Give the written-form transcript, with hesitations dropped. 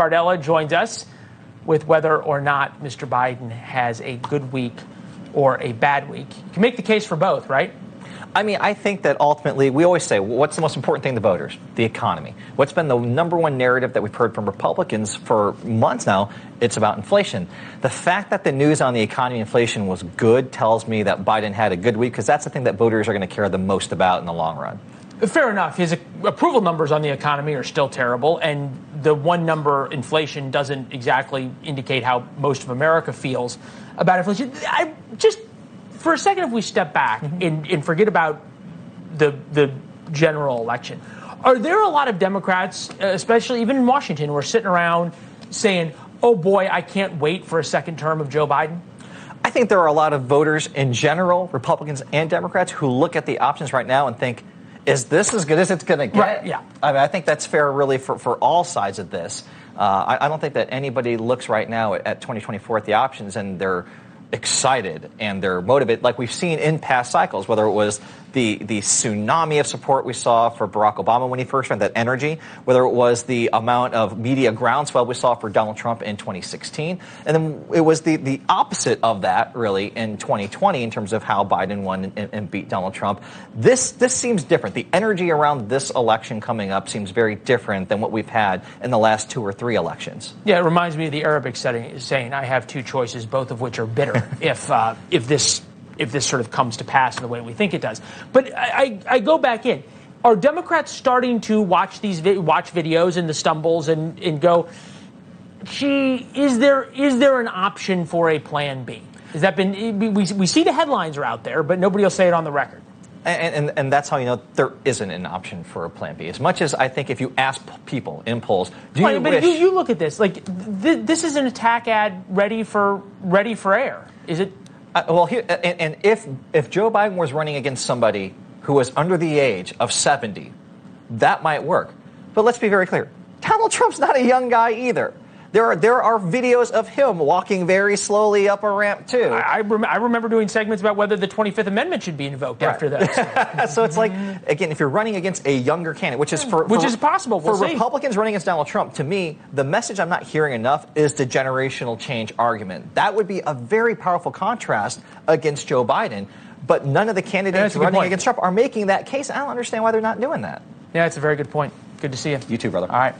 Bardella joins us with whether or not Mr. Biden has a good week or a bad week. You can make the case for both, right? I mean, I think that ultimately, we always say, what's the most important thing to voters? The economy. What's been the number one narrative that we've heard from Republicans for months now? It's about inflation. The fact that the news on the economy and inflation was good tells me that Biden had a good week, because that's the thing that voters are going to care the most about in the long run. Fair enough. His approval numbers on the economy are still terrible, and the one number, inflation, doesn't exactly indicate how most of America feels about inflation. For a second, if we step back and forget about the general election, are there a lot of Democrats, especially even in Washington, who are sitting around saying, oh boy, I can't wait for a second term of Joe Biden? I think there are a lot of voters in general, Republicans and Democrats, who look at the options right now and think, is this as good as it's going to get? Right, yeah. I mean, I think that's fair, really, for all sides of this. I don't think that anybody looks right now at 2024 at the options and they're excited and they're motivated, like we've seen in past cycles, whether it was the tsunami of support we saw for Barack Obama when he first ran, that energy, whether it was the amount of media groundswell we saw for Donald Trump in 2016, and then it was the opposite of that, really, in 2020 in terms of how Biden won and beat Donald Trump. This seems different. The energy around this election coming up seems very different than what we've had in the last 2 or 3 elections. Yeah, it reminds me of the Arabic saying, I have 2 choices, both of which are bitter, if this sort of comes to pass in the way we think it does. But I go back in. Are Democrats starting to watch videos and the stumbles and go, gee, is there an option for a plan B? Has that been, we see the headlines are out there, but nobody will say it on the record. And that's how you know there isn't an option for a plan B. As much as I think if you ask people in polls, But you look at this, like this is an attack ad ready for air. Is it? If Joe Biden was running against somebody who was under the age of 70, that might work. But let's be very clear. Donald Trump's not a young guy either. There are videos of him walking very slowly up a ramp, too. I remember doing segments about whether the 25th Amendment should be invoked after this. So it's like, again, if you're running against a younger candidate, which is possible. For Republicans running against Donald Trump, to me, the message I'm not hearing enough is the generational change argument. That would be a very powerful contrast against Joe Biden. But none of the candidates running against Trump are making that case. I don't understand why they're not doing that. Yeah, it's a very good point. Good to see you. You too, brother. All right.